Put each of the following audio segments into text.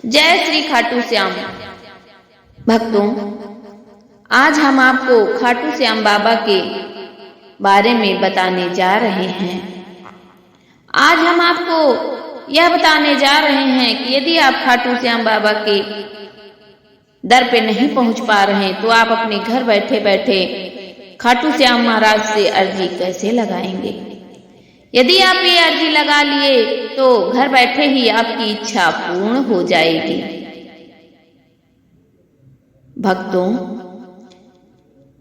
जय श्री खाटू श्याम। भक्तों, आज हम आपको खाटू श्याम बाबा के बारे में बताने जा रहे हैं। आज हम आपको यह बताने जा रहे हैं कि यदि आप खाटू श्याम बाबा के दर पे नहीं पहुंच पा रहे हैं तो आप अपने घर बैठे बैठे खाटू श्याम महाराज से अर्जी कैसे लगाएंगे। यदि आप ये अर्जी लगा लिए तो घर बैठे ही आपकी इच्छा पूर्ण हो जाएगी। भक्तों,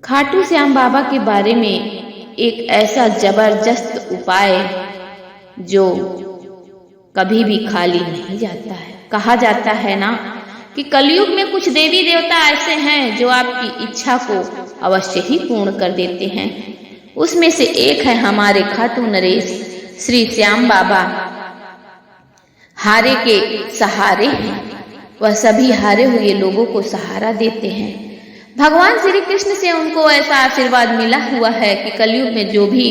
खाटू श्याम बाबा के बारे में एक ऐसा जबरदस्त उपाय जो कभी भी खाली नहीं जाता है। कहा जाता है ना कि कलयुग में कुछ देवी देवता ऐसे हैं जो आपकी इच्छा को अवश्य ही पूर्ण कर देते हैं। उसमें से एक है हमारे खाटू नरेश श्री श्याम बाबा। हारे के सहारे हैं, वह सभी हारे हुए लोगों को सहारा देते हैं। भगवान श्री कृष्ण से उनको ऐसा आशीर्वाद मिला हुआ है कि कलयुग में जो भी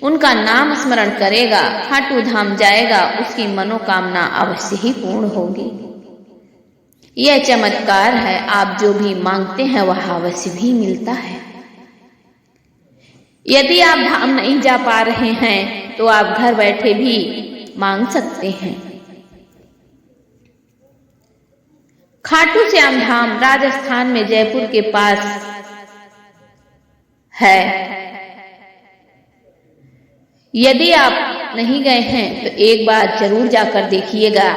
उनका नाम स्मरण करेगा, खाटू धाम जाएगा, उसकी मनोकामना अवश्य ही पूर्ण होगी। यह चमत्कार है, आप जो भी मांगते हैं वह अवश्य भी मिलता है। यदि आप धाम नहीं जा पा रहे हैं तो आप घर बैठे भी मांग सकते हैं। खाटू श्याम धाम राजस्थान में जयपुर के पास है। यदि आप नहीं गए हैं तो एक बार जरूर जाकर देखिएगा।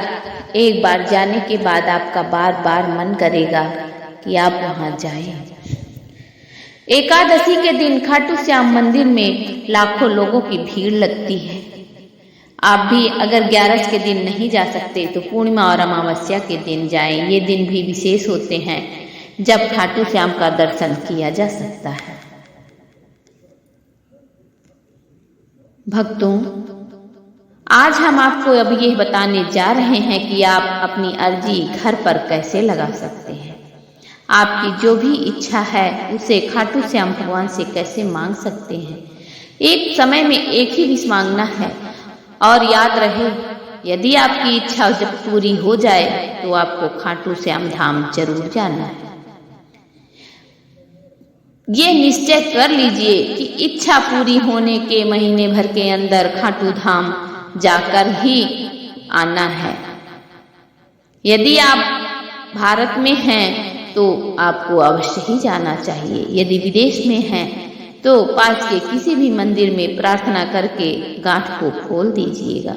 एक बार जाने के बाद आपका बार बार मन करेगा कि आप वहां जाएं। एकादशी के दिन खाटू श्याम मंदिर में लाखों लोगों की भीड़ लगती है। आप भी अगर 11 के दिन नहीं जा सकते तो पूर्णिमा और अमावस्या के दिन जाएं। ये दिन भी विशेष होते हैं जब खाटू श्याम का दर्शन किया जा सकता है। भक्तों, आज हम आपको अब ये बताने जा रहे हैं कि आप अपनी अर्जी घर पर कैसे लगा सकते हैं। आपकी जो भी इच्छा है उसे खाटू श्याम भगवान से कैसे मांग सकते हैं। एक समय में एक ही विष मांगना है और याद रहे, यदि आपकी इच्छा जब पूरी हो जाए तो आपको खाटू श्याम धाम जरूर जाना है। ये निश्चय कर लीजिए कि इच्छा पूरी होने के महीने भर के अंदर खाटू धाम जाकर ही आना है। यदि आप भारत में हैं तो आपको अवश्य ही जाना चाहिए। यदि विदेश में हैं तो पास के किसी भी मंदिर में प्रार्थना करके गांठ को खोल दीजिएगा।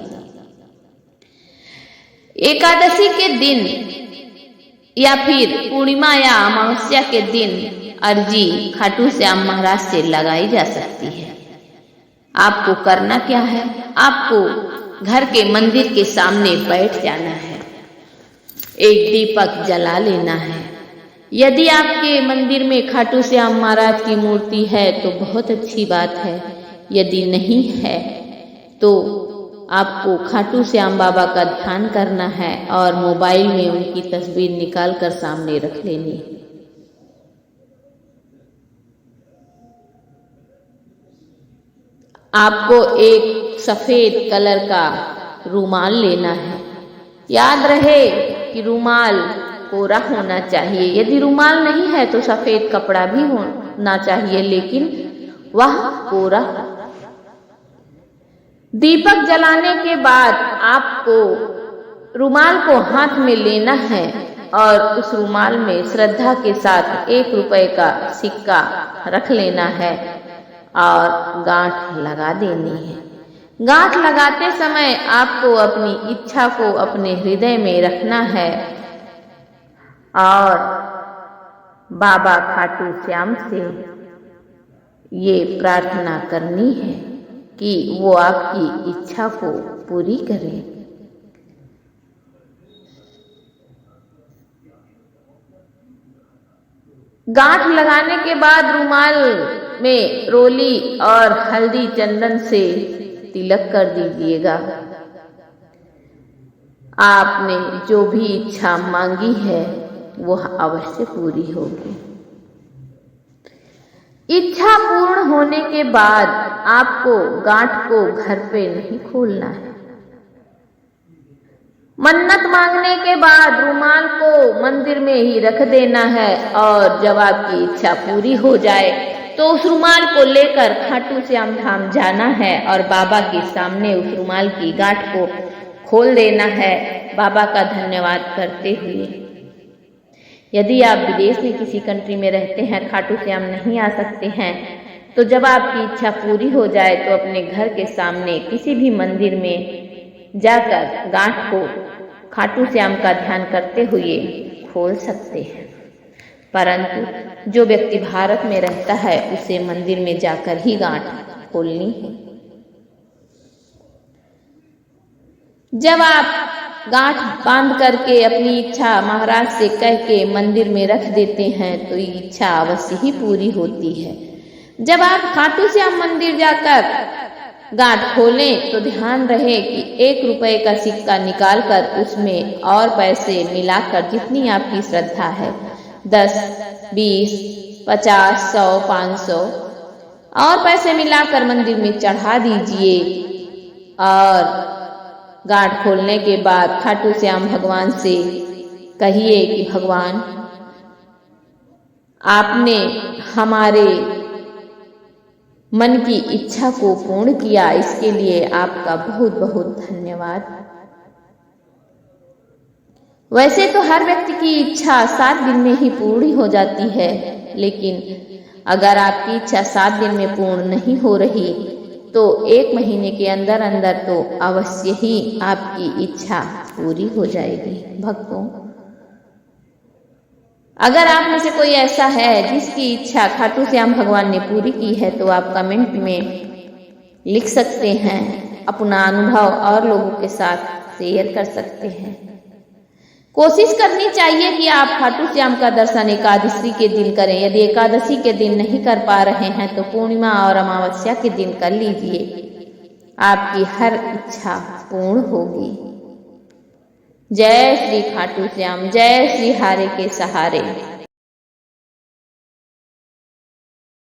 एकादशी के दिन या फिर पूर्णिमा या अमावस्या के दिन अर्जी खाटू श्याम महाराज से लगाई जा सकती है। आपको करना क्या है, आपको घर के मंदिर के सामने बैठ जाना है, एक दीपक जला लेना है। यदि आपके मंदिर में खाटू श्याम महाराज की मूर्ति है तो बहुत अच्छी बात है। यदि नहीं है तो आपको खाटू श्याम बाबा का ध्यान करना है और मोबाइल में उनकी तस्वीर निकाल कर सामने रख लेनी है। आपको एक सफेद कलर का रुमाल लेना है। याद रहे कि रुमाल कोरा होना चाहिए। यदि रुमाल नहीं है तो सफेद कपड़ा भी होना चाहिए, लेकिन वह कोरा। दीपक जलाने के बाद आपको रुमाल को हाथ में लेना है और उस रुमाल में श्रद्धा के साथ 1 रुपए का सिक्का रख लेना है और गांठ लगा देनी है। गांठ लगाते समय आपको अपनी इच्छा को अपने हृदय में रखना है और बाबा खाटू श्याम से ये प्रार्थना करनी है कि वो आपकी इच्छा को पूरी करें। गांठ लगाने के बाद रुमाल में रोली और हल्दी चंदन से तिलक कर दीजिएगा। आपने जो भी इच्छा मांगी है वह अवश्य पूरी होगी। इच्छा पूर्ण होने के बाद आपको गांठ को घर पे नहीं खोलना है। मन्नत मांगने के बाद रुमाल को मंदिर में ही रख देना है और जब आपकी इच्छा पूरी हो जाए तो उस रुमाल को लेकर खाटू श्याम धाम जाना है और बाबा के सामने उस रुमाल की गांठ को खोल देना है बाबा का धन्यवाद करते हुए। यदि आप विदेश में किसी कंट्री में रहते हैं, खाटू श्याम नहीं आ सकते हैं, तो जब आपकी इच्छा पूरी हो जाए तो अपने घर के सामने किसी भी मंदिर में जाकर गांठ को खाटू श्याम का ध्यान करते हुए खोल सकते हैं। परंतु जो व्यक्ति भारत में रहता है उसे मंदिर में जाकर ही गांठ खोलनी है। जब आप गांठ बांध करके अपनी इच्छा महाराज से कह के मंदिर में रख देते हैं तो ये इच्छा अवश्य ही पूरी होती है। जब आप खाटू श्याम मंदिर जाकर गांठ खोलें तो ध्यान रहे कि 1 रुपए का सिक्का निकाल कर उसमें और पैसे मिलाकर जितनी आपकी श्रद्धा है 10, 20, 50, 100, 500 और पैसे मिलाकर मंदिर में चढ़ा दीजिए और गांठ खोलने के बाद खाटू श्याम भगवान से कहिए कि भगवान आपने हमारे मन की इच्छा को पूर्ण किया, इसके लिए आपका बहुत बहुत धन्यवाद। वैसे तो हर व्यक्ति की इच्छा 7 दिन में ही पूरी हो जाती है, लेकिन अगर आपकी इच्छा 7 दिन में पूर्ण नहीं हो रही तो 1 महीने के अंदर अंदर तो अवश्य ही आपकी इच्छा पूरी हो जाएगी। भक्तों, अगर आप में से कोई ऐसा है जिसकी इच्छा खाटू श्याम भगवान ने पूरी की है तो आप कमेंट में लिख सकते हैं, अपना अनुभव और लोगों के साथ शेयर कर सकते हैं। कोशिश करनी चाहिए कि आप खाटू श्याम का दर्शन एकादशी के दिन करें। यदि एकादशी के दिन नहीं कर पा रहे हैं तो पूर्णिमा और अमावस्या के दिन कर लीजिए, आपकी हर इच्छा पूर्ण होगी। जय श्री खाटू श्याम, जय श्री हारे के सहारे।